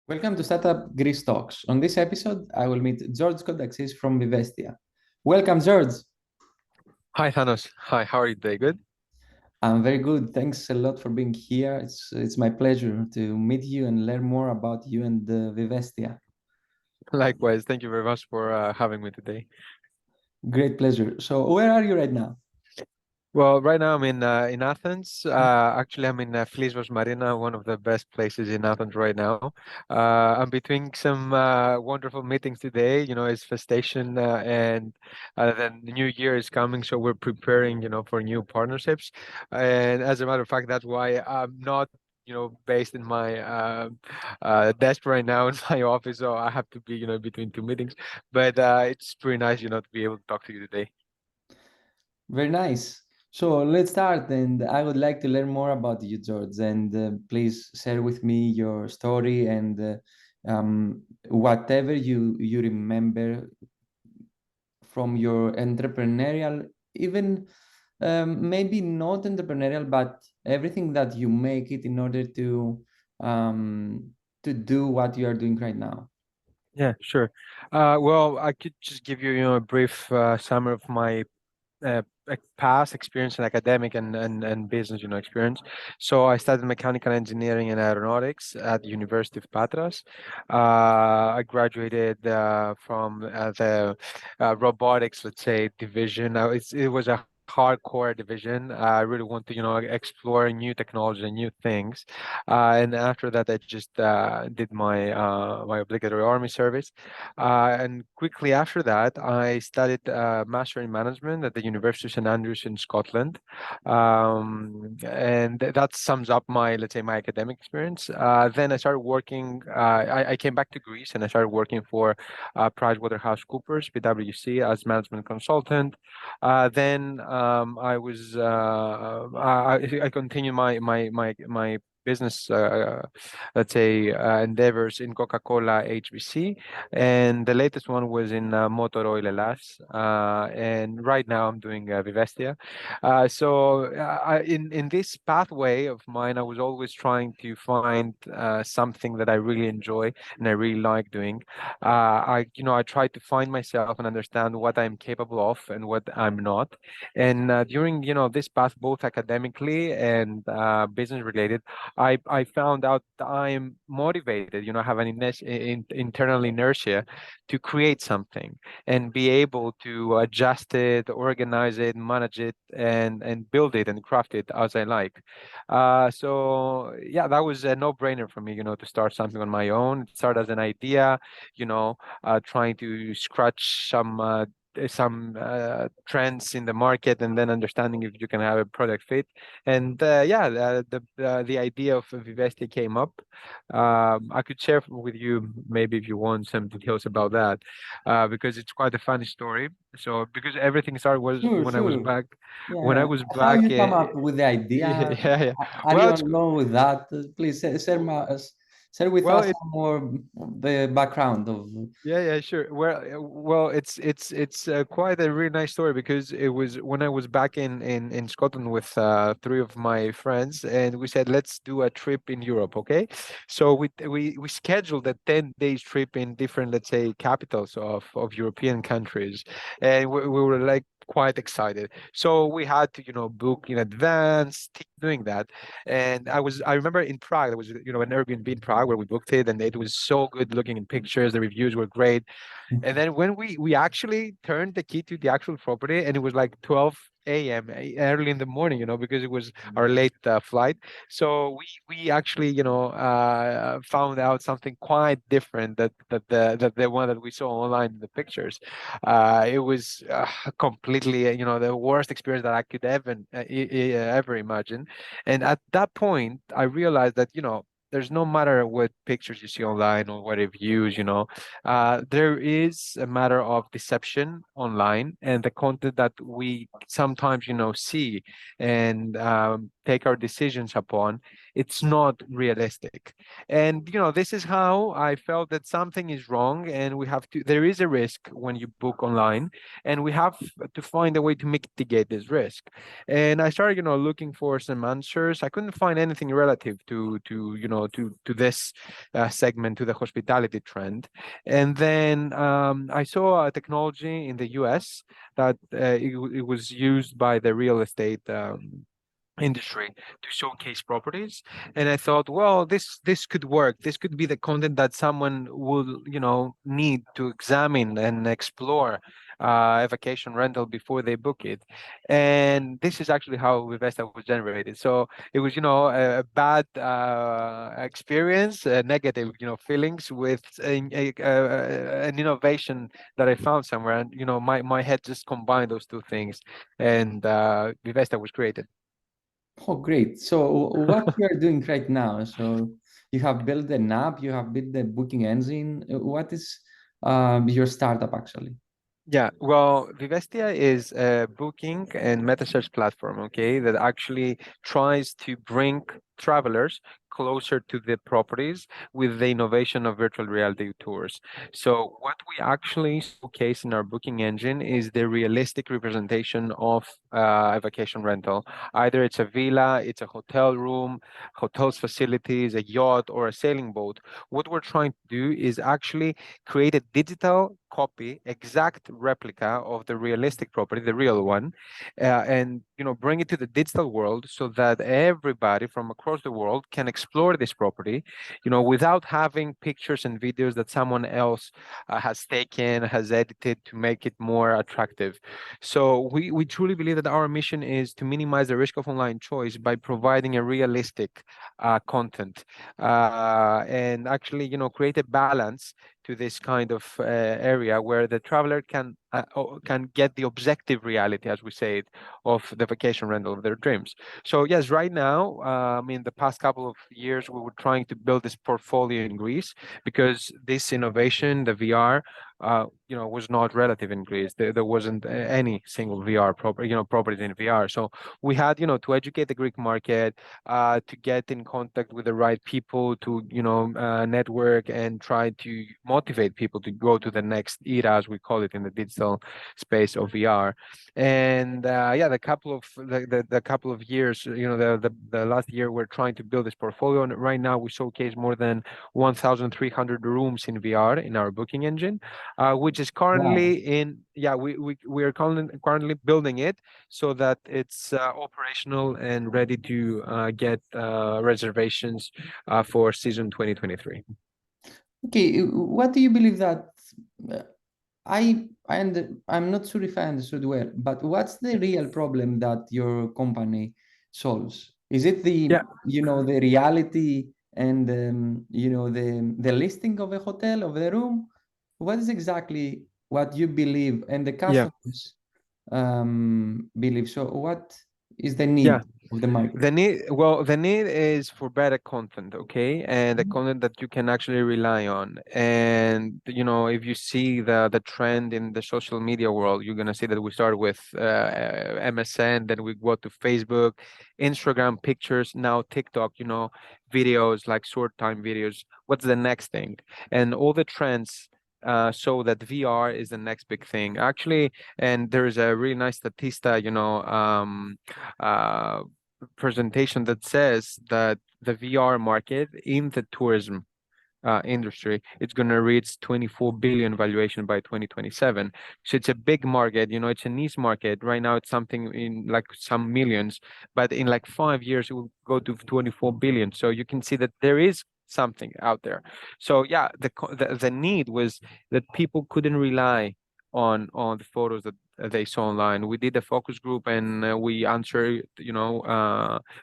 Welcome to Startup Greece Talks. On this episode, I will meet George Kontaxis from Vivestia. Welcome, George. Hi, Thanos. Hi, how are you today? Good? I'm very good. Thanks a lot for being here. It's my pleasure to meet you and learn more about you and Vivestia. Likewise, thank you very much for having me today. Great pleasure. So, where are you right now? Well, right now I'm in Athens. Actually, I'm in Flisvos Marina, one of the best places in Athens right now. I'm between some wonderful meetings today. It's festation and then the new year is coming, so we're preparing, for new partnerships. And as a matter of fact, that's why I'm not based in my desk right now in my office, so I have to be, between two meetings. But it's pretty nice, to be able to talk to you today. Very nice. So, let's start. And I would like to learn more about you, George. And please share with me your story and whatever you remember from your entrepreneurial, even maybe not entrepreneurial, but everything that you make it in order to do what you are doing right now. Yeah, sure. Well, I could just give you, a brief summary of my past experience in academic and business, experience. So I studied mechanical engineering and aeronautics at the University of Patras. I graduated from the robotics, let's say, division. It was a hardcore division. I really want to, explore new technology and new things. And after that, I just did my obligatory army service. And quickly after that, I studied master in management at the University of St Andrews in Scotland, and that sums up my, let's say, my academic experience. Then I started working. I came back to Greece and I started working for PricewaterhouseCoopers (PwC) as management consultant. Then I continued my business, let's say, endeavors in Coca-Cola HBC, and the latest one was in Motor Oil Hellas. And right now I'm doing Vivestia. In this pathway of mine, I was always trying to find something that I really enjoy and I really like doing. I try to find myself and understand what I'm capable of and what I'm not. And during this path, both academically and business related, I found out that I'm motivated. Have an internal inertia to create something and be able to adjust it, organize it, manage it, and build it and craft it as I like. So yeah, that was a no-brainer for me, to start something on my own. Start as an idea, trying to scratch some trends in the market and then understanding if you can have a product fit. And yeah, the idea of Vivesti came up. I could share with you maybe if you want some details about that, because it's quite a funny story. So because everything started was Sure, sure. when I Yeah. was How back. you come up with the Yeah, idea? yeah, yeah. Are you Well, it's alone with that? Please share with well, us it some more the background of. Yeah, yeah, sure. Well, it's quite a really nice story because it was when I was back in Scotland with three of my friends, and we said let's do a trip in Europe, okay? So we scheduled a 10 days trip in different, let's say, capitals of European countries, and we were like quite excited. So we had to, book in advance, keep doing that. And I remember in Prague, there was, an Airbnb in Prague where we booked it, and it was so good looking in pictures. The reviews were great. And then when we actually turned the key to the actual property, and it was like 12 a.m. Early in the morning, because it was our late flight. So we actually, found out something quite different that the one that we saw online in the pictures. It was completely, the worst experience that I could ever imagine. And at that point, I realized that, there's no matter what pictures you see online or what reviews, there is a matter of deception online and the content that we sometimes, see and take our decisions upon, it's not realistic. And this is how I felt that something is wrong, and there is a risk when you book online, and we have to find a way to mitigate this risk. And I started looking for some answers. I couldn't find anything relative to this segment, to the hospitality trend. And then I saw a technology in the US that it was used by the real estate industry to showcase properties. And I thought, well, this could work. This could be the content that someone will need to examine and explore a vacation rental before they book it. And this is actually how Vivestia was generated. So it was a bad experience, negative feelings with an innovation that I found somewhere. And my head just combined those two things, and Vivestia was created. Oh, great. So what you are doing right now? So you have built an app, you have built the booking engine. What is your startup actually? Yeah, well, Vivestia is a booking and meta search platform, okay, that actually tries to bring travelers closer to the properties with the innovation of virtual reality tours. So what we actually showcase in our booking engine is the realistic representation of a vacation rental. Either it's a villa, it's a hotel room, hotels facilities, a yacht, or a sailing boat. What we're trying to do is actually create a digital copy, exact replica of the realistic property, the real one, and bring it to the digital world so that everybody from across the world can explore this property, without having pictures and videos that someone else has taken, has edited to make it more attractive. So we truly believe that our mission is to minimize the risk of online choice by providing a realistic content, and actually, create a balance to this kind of area where the traveler can get the objective reality, as we say it, of the vacation rental of their dreams. So yes, right now, in the past couple of years, we were trying to build this portfolio in Greece because this innovation, the VR, was not relative in Greece. There wasn't any single VR properties in VR. So we had, to educate the Greek market, to get in contact with the right people, to network and try to motivate people to go to the next era, as we call it in the digital space of VR. And yeah, the couple of years, the last year, we're trying to build this portfolio, and right now we showcase more than 1,300 rooms in VR in our booking engine, which is currently Wow. we are currently building it so that it's operational and ready to get reservations for season 2023. Okay, what do you believe that uh, I'm not sure if I understood well, but what's the real problem that your company solves? Is it Yeah, the reality and the listing of a hotel of the room? What is exactly what you believe and the yeah, customers believe? So what is the yeah. need of the market? The need is for better content, okay, and the content that you can actually rely on. And if you see the trend in the social media world, you're gonna see that we start with MSN, then we go to Facebook, Instagram pictures, now TikTok, videos like short time videos. What's the next thing? And all the trends show that VR is the next big thing. Actually, and there is a really nice statista, uh, presentation that says that the VR market in the tourism industry, it's going to reach 24 billion valuation by 2027. So it's a big market, it's a niche market. Right now it's something in like some millions, but in like 5 years it will go to 24 billion. So you can see that there is something out there. So yeah, the need was that people couldn't rely on the photos that they saw online. We did a focus group, and we answered,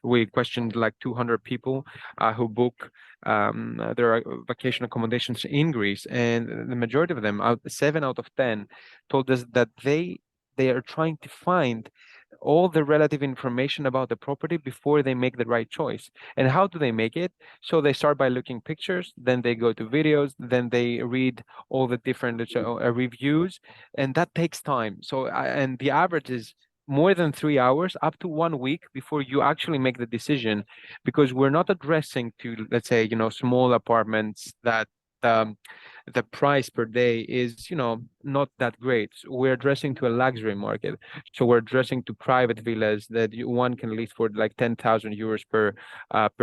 we questioned like 200 people who book their vacation accommodations in Greece, and the majority of them, 7 out of 10, told us that they are trying to find all the relative information about the property before they make the right choice. And how do they make it? So they start by looking pictures, then they go to videos, then they read all the different reviews, and that takes time. So and the average is more than 3 hours, up to 1 week before you actually make the decision, because we're not addressing to, let's say, small apartments that um, the price per day is, not that great. So we're addressing to a luxury market. So we're addressing to private villas that one can lease for like 10,000 euros per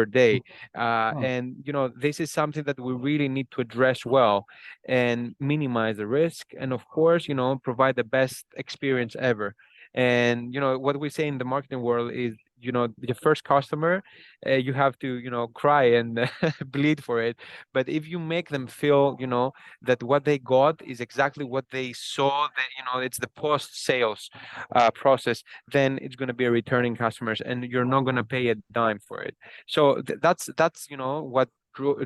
day. Oh, And this is something that we really need to address well and minimize the risk, and of course, provide the best experience ever. And what we say in the marketing world is, the first customer, you have to, cry and bleed for it. But if you make them feel, that what they got is exactly what they saw, that it's the post sales process, then it's going to be a returning customers, and you're not going to pay a dime for it. So that's what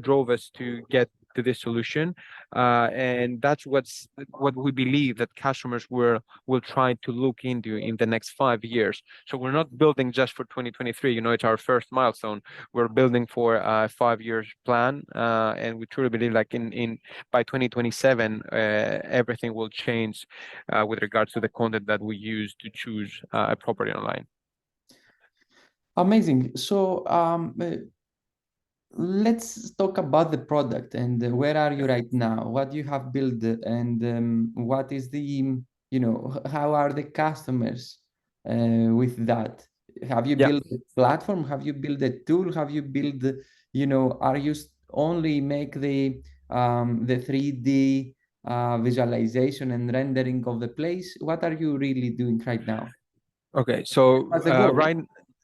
drove us to get to this solution, and that's what we believe that customers will try to look into in the next 5 years. So we're not building just for 2023. It's our first milestone. We're building for a 5 years plan, and we truly believe like in by 2027, everything will change with regards to the content that we use to choose a property online. amazing. So let's talk about the product and where are you right now? What you have built and what is the, how are the customers with that? Have you Yeah. built a platform? Have you built a tool? Have you built, are you only make the 3D visualization and rendering of the place? What are you really doing right now? Okay, so What's the goal?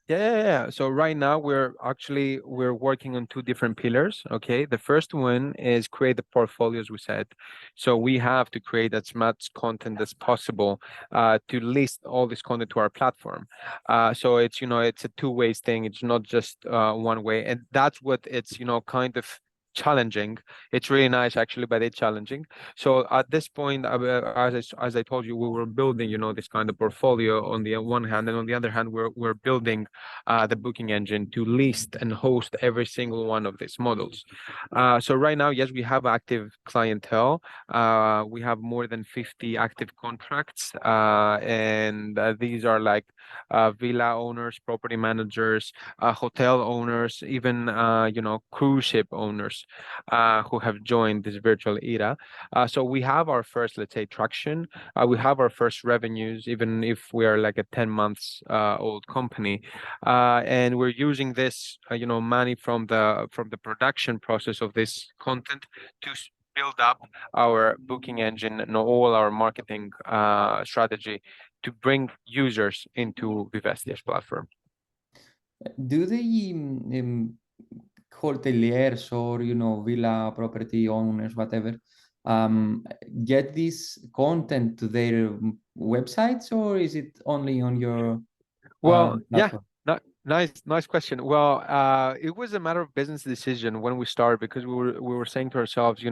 yeah. So right now we're working on two different pillars. Okay, the first one is create the portfolio, as we said. So we have to create as much content as possible to list all this content to our platform. So it's a two-way thing. It's not just one way, and that's what it's kind of challenging. It's really nice actually, but it's challenging. So at this point, as I told you, we were building, this kind of portfolio on the one hand, and on the other hand, we're building the booking engine to list and host every single one of these models. So right now, yes, we have active clientele. We have more than 50 active contracts, and these are like villa owners, property managers, hotel owners, even cruise ship owners who have joined this virtual era. So we have our first, let's say, traction. We have our first revenues, even if we are like a 10 months old company, and we're using this, money from the production process of this content to build up our booking engine and all our marketing strategy to bring users into Vivestia's platform. Do the hoteliers or villa property owners, whatever, um, get this content to their websites, or is it only on your Well, yeah, platform? nice question. Well, it was a matter of business decision when we started, because we were saying to ourselves,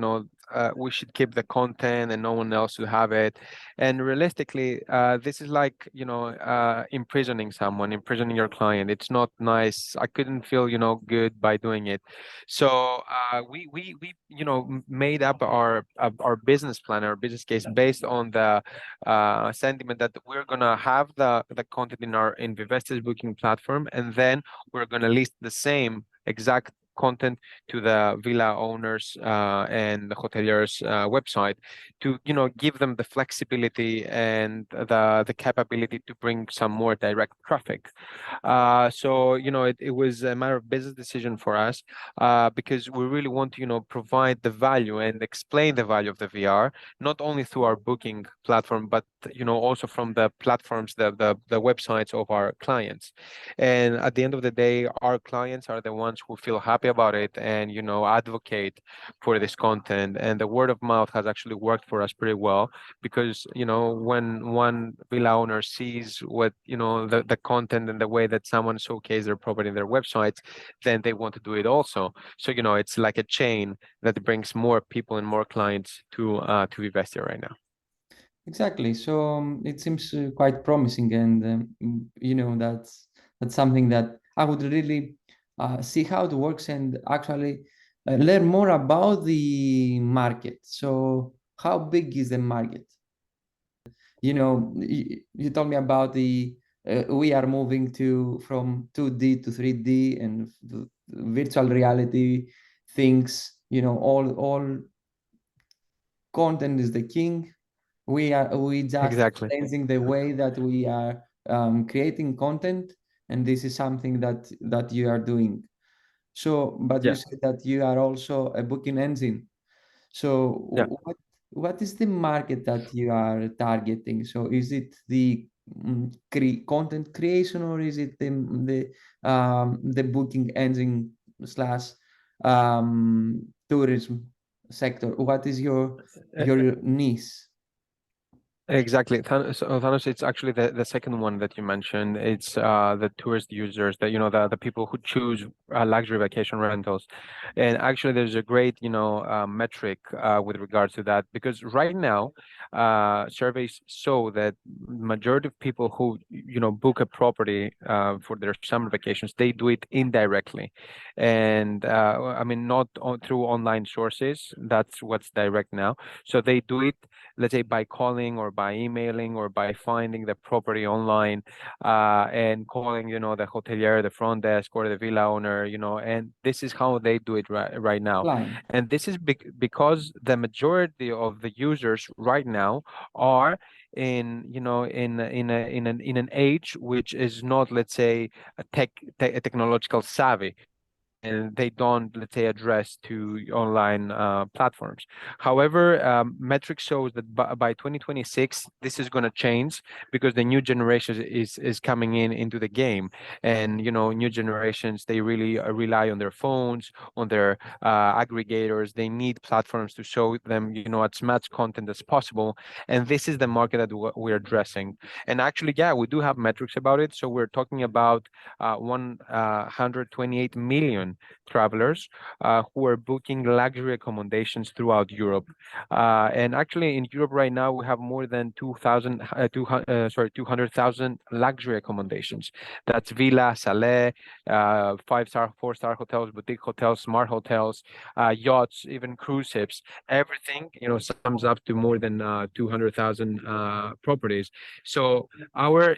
we should keep the content and no one else should have it. And realistically, this is like, imprisoning someone, imprisoning your client. It's not nice. I couldn't feel, good by doing it. So we made up our business plan, our business case based on the sentiment that we're gonna have the content in Vivestia's booking platform, and then we're gonna list the same exact content to the villa owners and the hoteliers website to give them the flexibility and the capability to bring some more direct traffic. So it was a matter of business decision for us, because we really want to provide the value and explain the value of the VR, not only through our booking platform, but also from the platforms, the websites of our clients. And at the end of the day, our clients are the ones who feel happy about it and advocate for this content. And the word of mouth has actually worked for us pretty well, because when one villa owner sees what the content and the way that someone showcase their property in their websites, then they want to do it also. So it's like a chain that brings more people and more clients to Vivestia right now. Exactly. So it seems quite promising, and that's something that I would really see how it works and actually learn more about the market. So how big is the market? You told me about the we are moving to from 2D to 3D and virtual reality things. All content is the king. We just Exactly. changing the way that we are creating content, and this is something that you are doing. So, but you Yeah. said that you are also a booking engine. So Yeah. what is the market that you are targeting? So is it the content creation, or is it the booking engine slash tourism sector? What is your niche? Exactly. So, Thanos, it's actually the second one that you mentioned. It's the tourist users, that the people who choose luxury vacation rentals. And actually, there's a great metric with regards to that, because right now, surveys show that majority of people who book a property for their summer vacations, they do it indirectly, and I mean not through online sources. That's what's direct now. So they do it, let's say, by calling or by emailing or by finding the property online, and calling, the hotelier, the front desk, or the villa owner, and this is how they do it right now. Line. And this is because the majority of the users right now are in an age which is not, let's say, a technological savvy, and they don't, let's say, address to online platforms. However, metrics shows that by 2026, this is going to change, because the new generation is coming into the game, and new generations, they really rely on their phones, on their aggregators. They need platforms to show them, as much content as possible, and this is the market that we're addressing. And actually, yeah, we do have metrics about it. So we're talking about 128 million travelers who are booking luxury accommodations throughout Europe. And actually, in Europe right now, we have more than 200,000 luxury accommodations. That's villa, chalet, five-star, four-star hotels, boutique hotels, smart hotels, yachts, even cruise ships. Everything, sums up to more than 200,000 properties. So our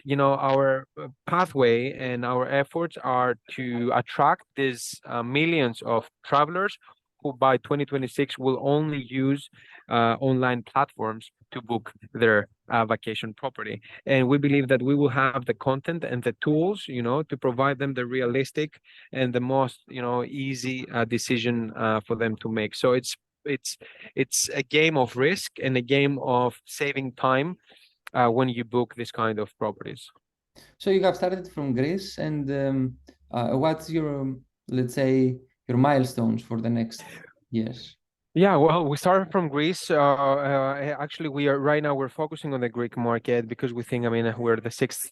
pathway and our efforts are to attract these millions of travelers who by 2026 will only use online platforms to book their vacation property. And we believe that we will have the content and the tools, to provide them the realistic and the most, easy decision for them to make. So it's it's a game of risk and a game of saving time when you book this kind of properties. So you have started from Greece, and what's your, let's say, your milestones for the next years? Yeah, well, we started from Greece. Actually, we are right now we're focusing on the Greek market because we think, I mean, we're the sixth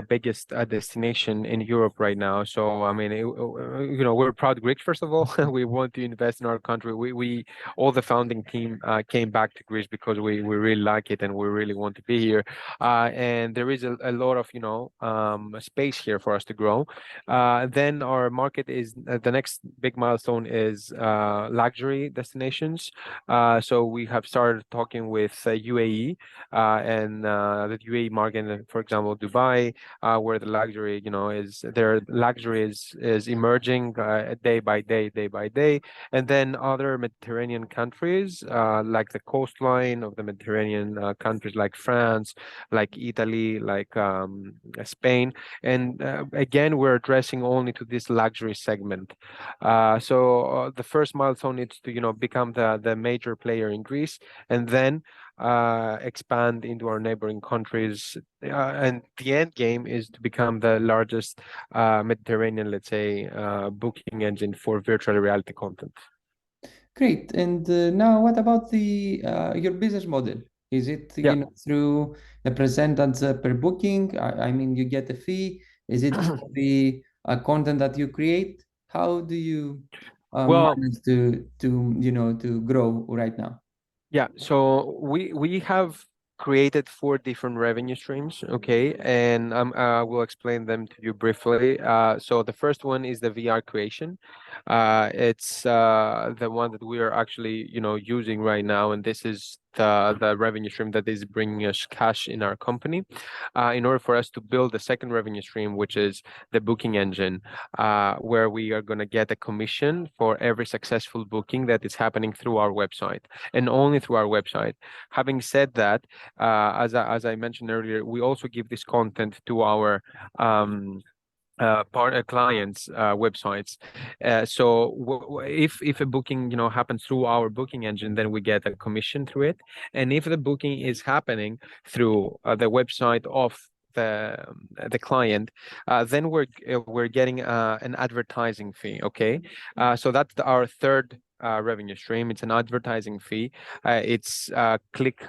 biggest destination in Europe right now. So, I mean, we're proud Greeks, first of all. We want to invest in our country. We all the founding team came back to Greece because we really like it and we really want to be here. And there is a lot of, space here for us to grow. Then our market is the next big milestone is luxury destinations. So we have started talking with UAE and the UAE market, for example, Dubai, where the luxury, is their luxury is emerging day by day, and then other Mediterranean countries like the coastline of the Mediterranean countries like France, like Italy, like Spain, and again, we're addressing only to this luxury segment. So the first milestone is to, become the major player in Greece, and then expand into our neighboring countries. And the end game is to become the largest Mediterranean, let's say, booking engine for virtual reality content. Great. And now, what about the your business model? Is it, Yeah. through a percentage per booking? I mean, you get a fee. Is it for the content that you create? How do you Well, manage to grow right now? yeah, so we have created four different revenue streams, okay, and I will explain them to you briefly. So the first one is the VR creation. It's the one that we are actually, using right now, and this is the revenue stream that is bringing us cash in our company, in order for us to build the second revenue stream, which is the booking engine, where we are going to get a commission for every successful booking that is happening through our website, and only through our website. Having said that, as I mentioned earlier, we also give this content to our partner clients' websites. If a booking happens through our booking engine, then we get a commission through it. And if the booking is happening through the website of the client, then we're getting an advertising fee. Okay, so that's our third revenue stream. It's an advertising fee. It's click,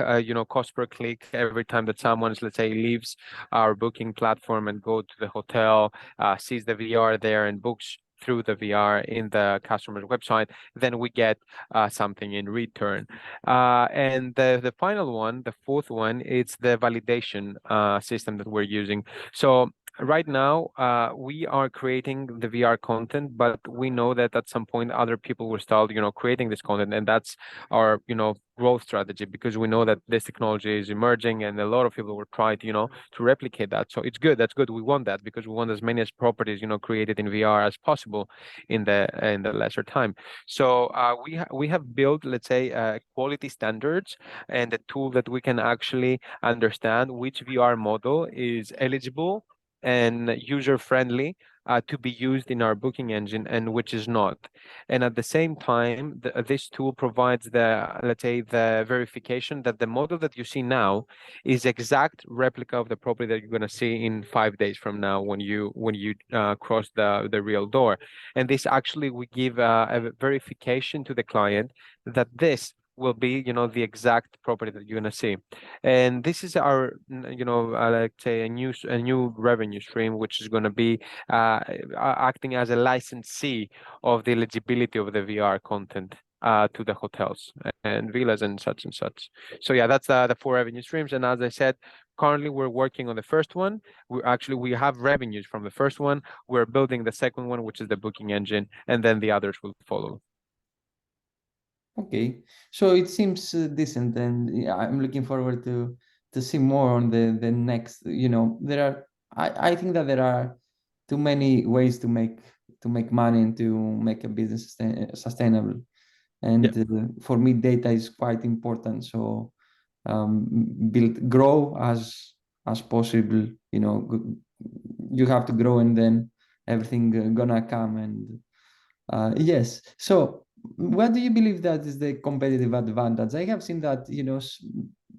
cost per click every time that someone, let's say, leaves our booking platform and go to the hotel, sees the VR there and books through the VR in the customer's website, then we get something in return. And the final one, the fourth one, it's the validation system that we're using. So right now, we are creating the VR content, but we know that at some point other people will start, creating this content, and that's our, growth strategy, because we know that this technology is emerging and a lot of people will try to, to replicate that. So it's good. That's good. We want that because we want as many as properties, created in VR as possible in the lesser time. So we have built, let's say, quality standards and a tool that we can actually understand which VR model is eligible and user-friendly to be used in our booking engine and which is not. And at the same time, this tool provides let's say, the verification that the model that you see now is exact replica of the property that you're going to see in 5 days from now when you cross the real door. And this actually we give a verification to the client that this will be, the exact property that you're going to see. And this is our, like say, a new revenue stream, which is going to be acting as a licensee of the eligibility of the VR content to the hotels and villas and such and such. So yeah, that's the four revenue streams. And as I said, currently we're working on the first one. We have revenues from the first one. We're building the second one, which is the booking engine, and then the others will follow. Okay, so it seems decent, and yeah, I'm looking forward to see more on the next. There are I think that there are too many ways to make money and to make a business sustainable, and for me, data is quite important. So grow as possible. You have to grow, and then everything gonna come. And yes, so what do you believe that is the competitive advantage? I have seen that,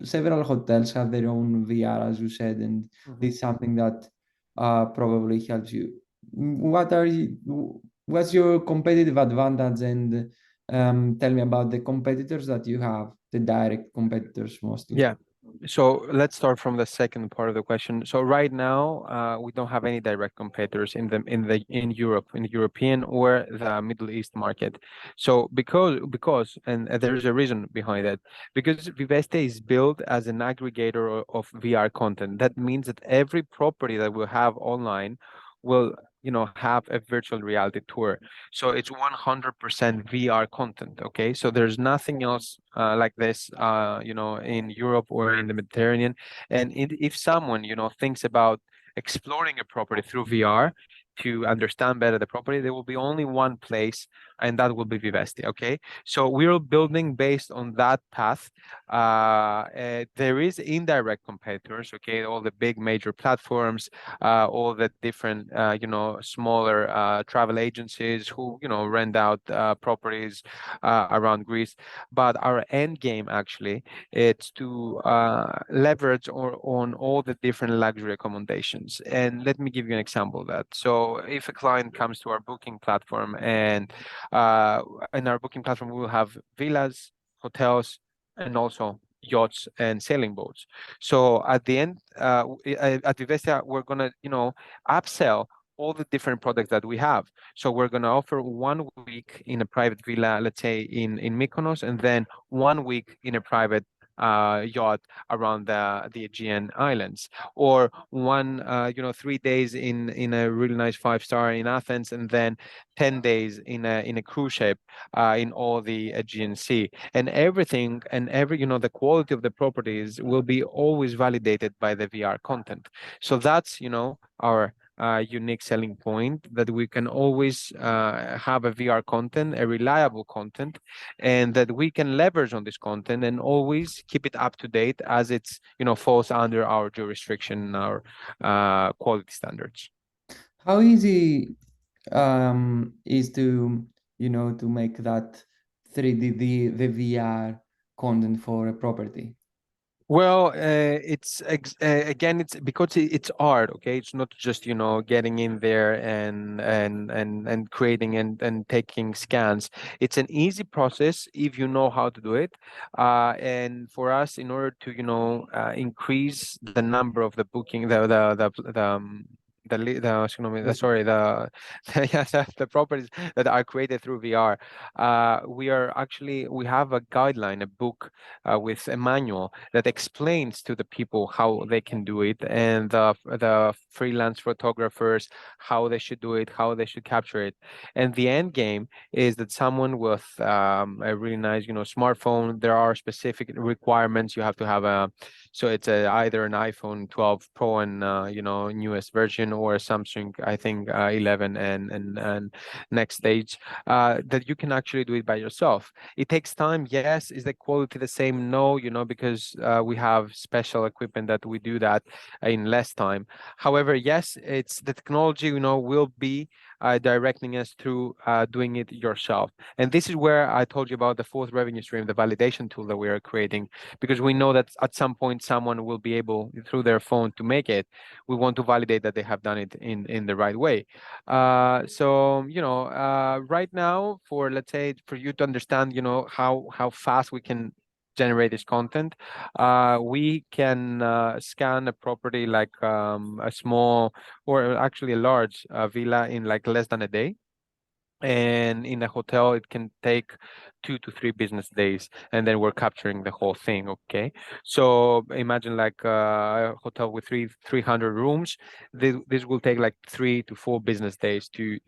several hotels have their own VR, as you said, and this is something that probably helps you. What's your competitive advantage? And tell me about the competitors that you have, the direct competitors mostly. Yeah. So let's start from the second part of the question. So right now, we don't have any direct competitors in Europe, in the European or the Middle East market. So because and there's a reason behind it, because Vivestia is built as an aggregator of VR content. That means that every property that we have online will have a virtual reality tour. So it's 100% VR content. Okay, so there's nothing else like this in Europe or in the Mediterranean. And if someone thinks about exploring a property through VR to understand better the property, there will be only one place, and that will be Vivestia. Okay, so we're building based on that path. There is indirect competitors. Okay, all the big major platforms, all the different smaller travel agencies who rent out properties around Greece. But our end game actually it's to leverage on all the different luxury accommodations. And let me give you an example of that. So if a client comes to our booking platform, and in our booking platform we will have villas, hotels, and also yachts and sailing boats. So at the end, at Vivestia, we're gonna upsell all the different products that we have. So we're going to offer 1 week in a private villa, let's say in Mykonos, and then 1 week in a private yacht around the Aegean Islands, or 3 days in a really nice 5-star in Athens, and then 10 days in a cruise ship in all the Aegean Sea. And everything and the quality of the properties will be always validated by the VR content. So that's our unique selling point, that we can always have a VR content, a reliable content, and that we can leverage on this content and always keep it up to date as it's falls under our jurisdiction and our quality standards. How easy is to make that 3D, the VR content for a property? Well, again, it's because it's art, okay? It's not just, getting in there and creating and taking scans. It's an easy process if you know how to do it. And for us, in order to, increase the number of the booking, the properties that are created through VR, we have a guideline, a book with a manual that explains to the people how they can do it, and the freelance photographers how they should do it, how they should capture it. And the end game is that someone with a really nice, smartphone, there are specific requirements. You have to have so it's either an iPhone 12 Pro and newest version, or a Samsung, I think 11 and next stage, that you can actually do it by yourself. It takes time, yes. Is the quality the same? No, because we have special equipment that we do that in less time. However, yes, it's the technology, will be directing us through doing it yourself. And this is where I told you about the fourth revenue stream, the validation tool that we are creating, because we know that at some point someone will be able, through their phone, to make it. We want to validate that they have done it in the right way. Right now, for, let's say, for you to understand, how fast we can generate this content, we can scan a property like a small, or actually a large villa, in like less than a day. And in a hotel, it can take 2 to 3 business days, and then we're capturing the whole thing. Okay, so imagine like a hotel with 300 rooms. This will take like 3 to 4 business days to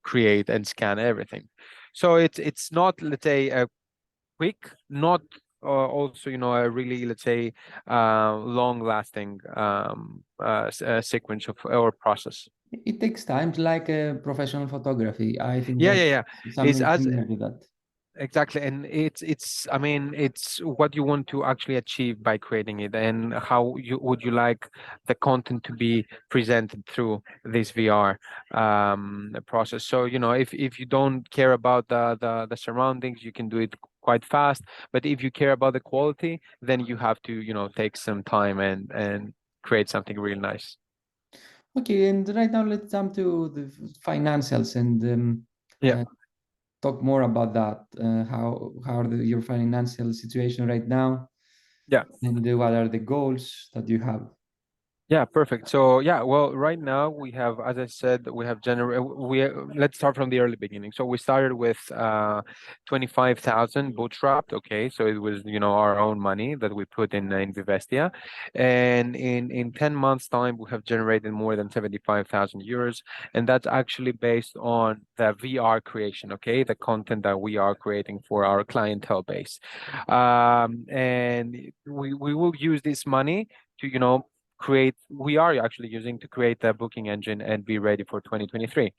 create and scan everything. So it's not, let's say, a quick, not also, a really, let's say, long lasting sequence of or process. It takes time, like professional photography. I think Yeah, that yeah, yeah. It's something as similar to that. Exactly, and I mean, it's what you want to actually achieve by creating it, and how you like the content to be presented through this VR process. So, if you don't care about the surroundings, you can do it quite fast. But if you care about the quality, then you have to, take some time and create something really nice. Okay, and right now let's jump to the financials and Yeah. uh, talk more about that. How are your financial situation right now, Yeah. and what are the goals that you have? Yeah, perfect. So yeah, well, right now we have, as I said, we have let's start from the early beginning. So we started with 25,000 bootstrapped. Okay, so it was, our own money that we put in Vivestia, and in 10 months time we have generated more than 75,000 euros, and that's actually based on the VR creation. Okay, the content that we are creating for our clientele base, and we will use this money to, we are actually using to create the booking engine and be ready for 2023.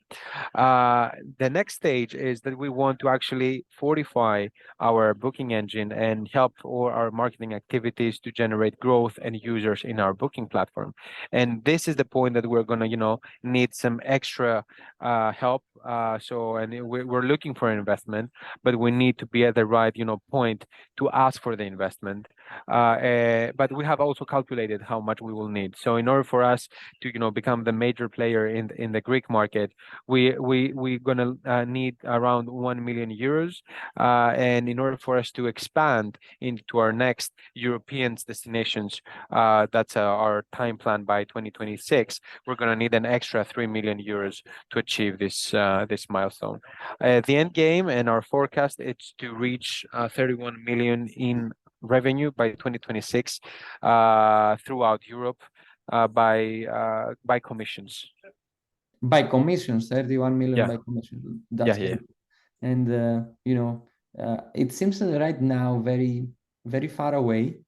The next stage is that we want to actually fortify our booking engine and help all our marketing activities to generate growth and users in our booking platform. And this is the point that we're going to, need some extra help. We're looking for an investment, but we need to be at the right, point to ask for the investment. But we have also calculated how much we will need. So in order for us to, become the major player in the Greek market, we're gonna need around 1 million euros. And in order for us to expand into our next European destinations, that's our time plan by 2026. We're gonna need an extra 3 million euros to achieve this milestone. The end game and our forecast is to reach 31 million in revenue by 2026 throughout Europe by commissions. By commissions, 31 million Yeah, by commissions. yeah, That's yeah. great. And it seems right now very far away,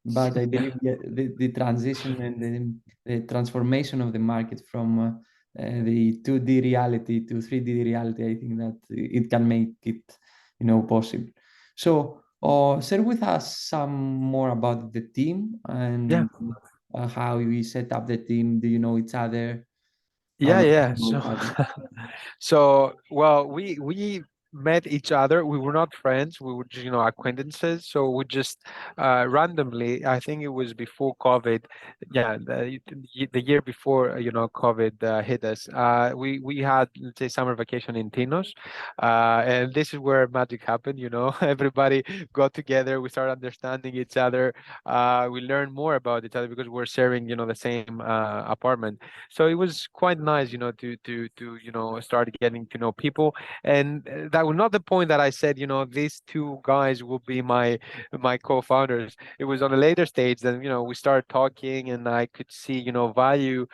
but I believe the transition and the transformation of the market from the 2D reality to 3D reality, I think that it can make it, possible. So, share with us some more about the team Yeah. and how we set up the team. Do you know each other? How Yeah, long yeah. do you know So, each other? well, we met each other. We were not friends. We were just, acquaintances. So we just randomly, I think it was before COVID. Yeah, the year before, COVID hit us. We had, let's say, summer vacation in Tinos, and this is where magic happened. Everybody got together. We started understanding each other. We learned more about each other because we're sharing, the same apartment. So it was quite nice, to start getting to know people. And that was not the point that I said, these two guys will be my co-founders. It was on a later stage that we started talking, and I could see value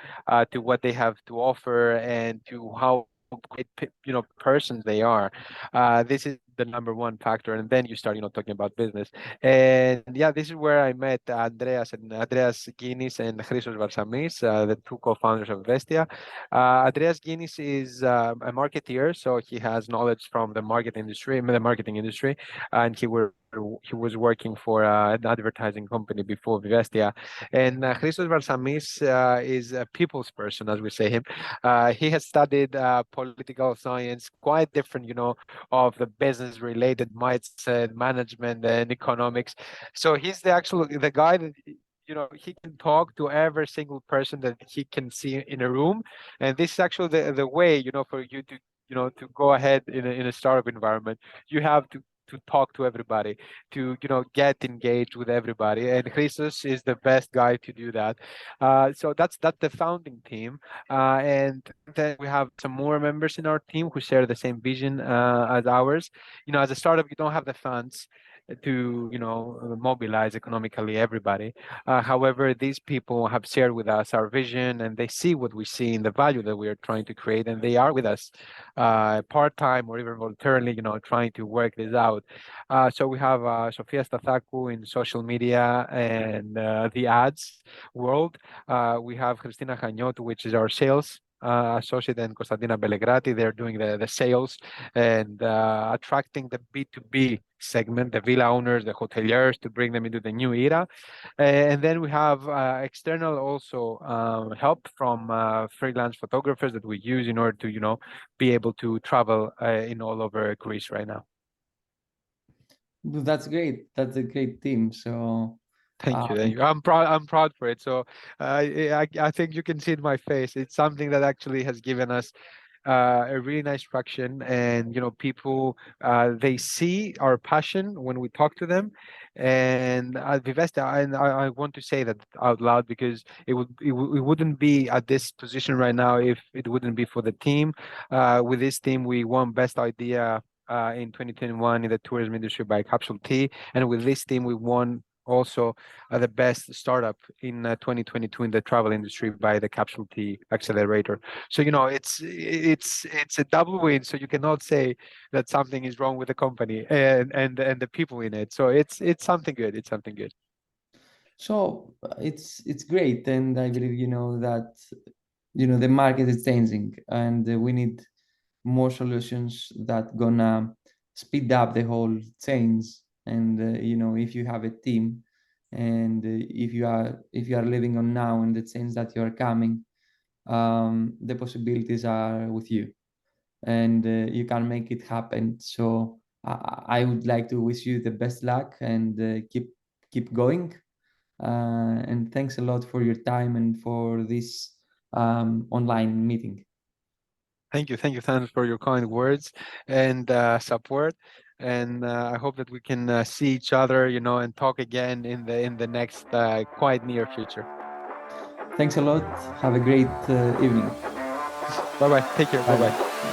to what they have to offer and to how great persons they are. This is the number one factor, and then you start talking about business. And yeah, this is where I met Andreas Guinness and Christos Varsamis, the two co-founders of Vestia. Andreas Guinness is a marketeer, so he has knowledge from the marketing industry, and he was working for an advertising company before Vivestia. And Christos Varsamis is a people's person, as we say him. He has studied political science, quite different, of the business-related mindset, management, and economics. So he's the guy that he can talk to every single person that he can see in a room, and this is actually the way for you to to go ahead in a startup environment. You have to talk to everybody, to get engaged with everybody, and Jesus is the best guy to do that. So that's the founding team, and then we have some more members in our team who share the same vision as ours. As a startup, you don't have the funds to mobilize economically everybody. However, these people have shared with us our vision, and they see what we see in the value that we are trying to create, and they are with us part-time or even voluntarily, trying to work this out. So we have Sofia Stathakou in social media and the ads world. We have Christina Hagnotu, which is our sales associate, and Constantina Bellegrati. They're doing the sales and attracting the B2B segment, the villa owners, the hoteliers, to bring them into the new era. And then we have external also help from freelance photographers that we use in order to, be able to travel in all over Greece right now. That's great. That's a great team. So, Thank you. um, Thank you. I'm proud. I'm proud for it. So I think you can see in my face. It's something that actually has given us a really nice traction, and people they see our passion when we talk to them. And at Vivesta, and I want to say that out loud because it wouldn't be at this position right now if it wouldn't be for the team. With this team, we won best idea in 2021 in the tourism industry by Capsule T, and with this team, we won also the best startup in 2022 in the travel industry by the Capsule T Accelerator. So it's a double win. So you cannot say that something is wrong with the company and the people in it. So it's something good. It's something good. so it's great, and I believe that the market is changing, and we need more solutions that gonna speed up the whole change. And if you have a team, and if you are living on now and the change that you are coming, the possibilities are with you, and you can make it happen. So I would like to wish you the best luck, and keep going. And thanks a lot for your time and for this online meeting. Thank you. Thank you, Thanos, for your kind words and support. And I hope that we can see each other, and talk again in the next quite near future. Thanks a lot. Have a great evening. Bye bye. Take care. Bye Bye bye. bye.